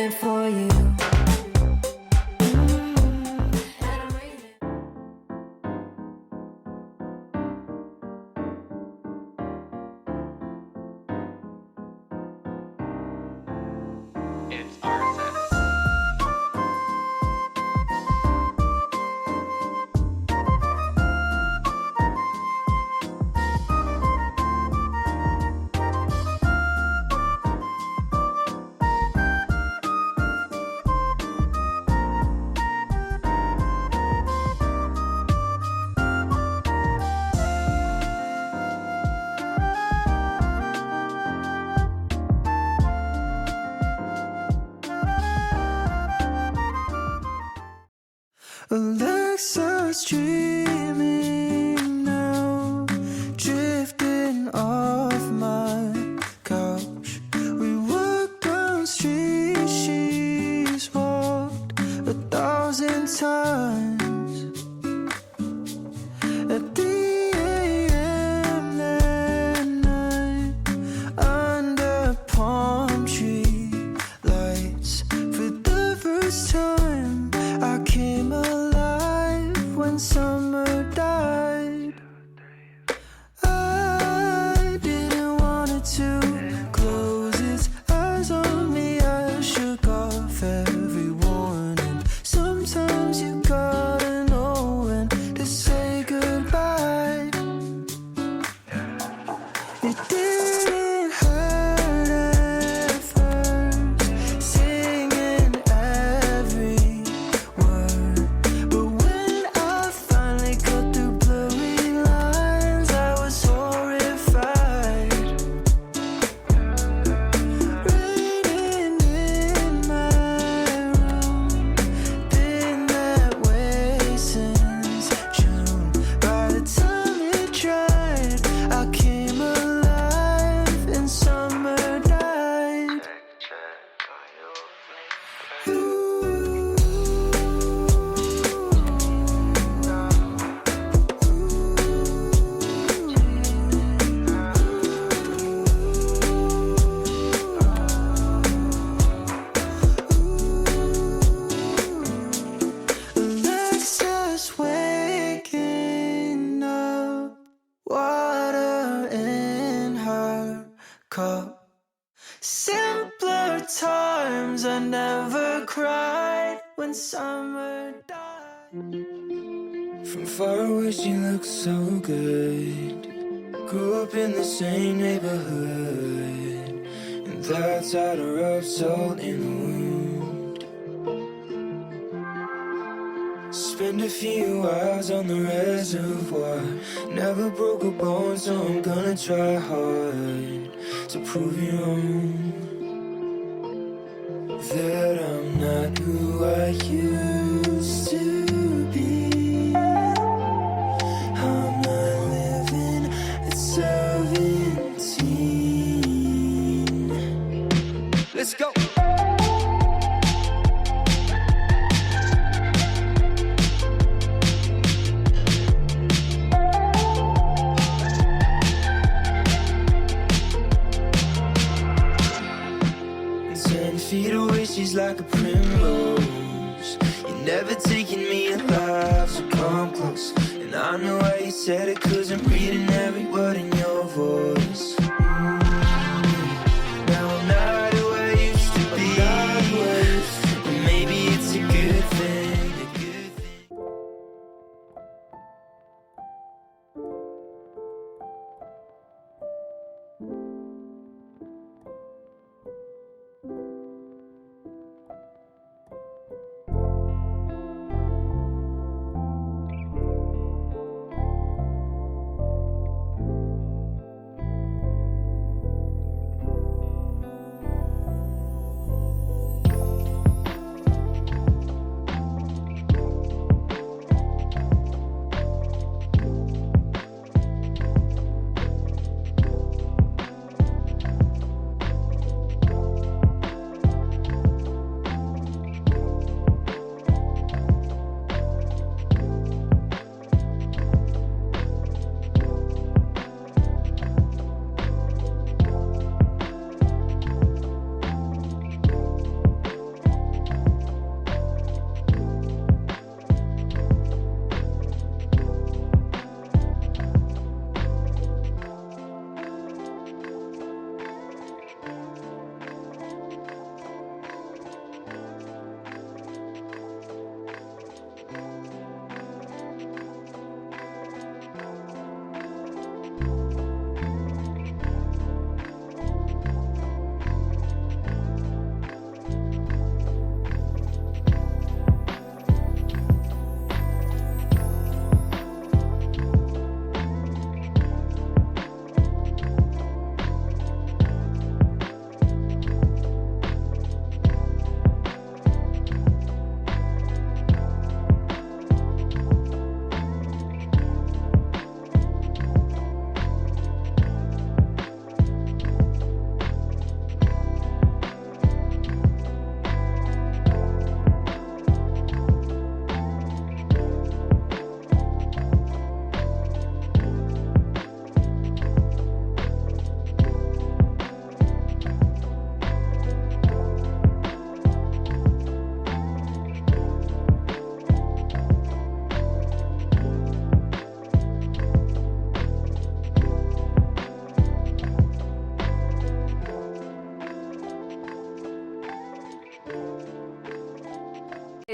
waiting for you. It's RSS. Alexa's dreaming now, drifting off my couch. We walked down streets she's walked 1,000 times. At the AM that night, under palm tree lights, for the first time I came alive when summer died. I didn't want it to close its eyes on me. I shook off every warning. Sometimes you gotta know when to say goodbye. It didn't hurt at first, singing every word, but when I finally cut through blurry lines, I was horrified. Raining in my room, been that way since June. By the time it dried, I came alive and summer died. Alexa's waking up, water in her cup. Simpler times, I never cried when summer died. From far away she looks so good. Grew up in the same neighborhood, and that's how to rub salt in the wound. Spend a few hours on the reservoir. Never broke a bone, so I'm gonna try hard to prove you wrong. That I'm not who I used to be. I'm not living at 17. Let's go. Feet away, she's like a primrose. You're never taking me alive, so come close. And I know why you said it, 'cause I'm reading every word in your voice. Now I'm not who I used to be, and maybe it's a good thing, a good thing.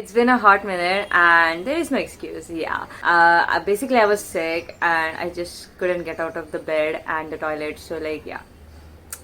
It's been a hot minute and there is no excuse, yeah. Basically I was sick and I just couldn't get out of the bed and the toilet, so like, yeah,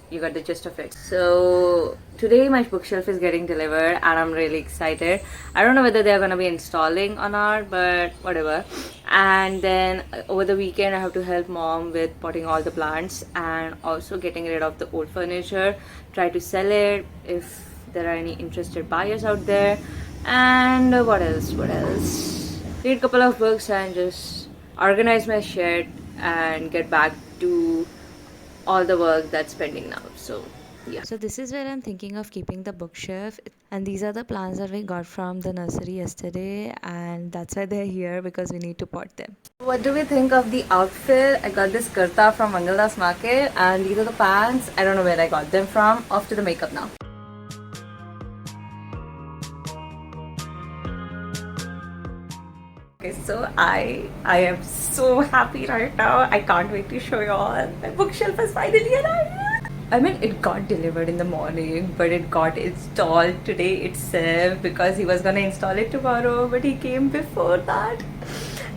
you got the gist of it. So today my bookshelf is getting delivered and I'm really excited. I don't know whether they're gonna be installing or not, but whatever. And then over the weekend I have to help mom with potting all the plants and also getting rid of the old furniture, try to sell it if there are any interested buyers out there. And what else read a couple of books and just organize my shed and get back to all the work that's pending now. So yeah, so this is where I'm thinking of keeping the bookshelf, and these are the plants that we got from the nursery yesterday, and that's why they're here, because we need to pot them. What do we think of the outfit? I got this kurta from Mangaldas market and these are the pants. I don't know where I got them from. Off to the makeup now. Okay, so I am so happy right now. I can't wait to show you all. My bookshelf has finally arrived. I mean, it got delivered in the morning, but it got installed today itself because he was gonna install it tomorrow, but he came before that.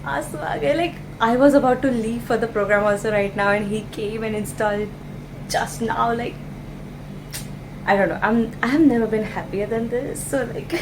Like, I was about to leave for the program also right now, and he came and installed just now. Like, I don't know. I have never been happier than this. So like.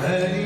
Hey.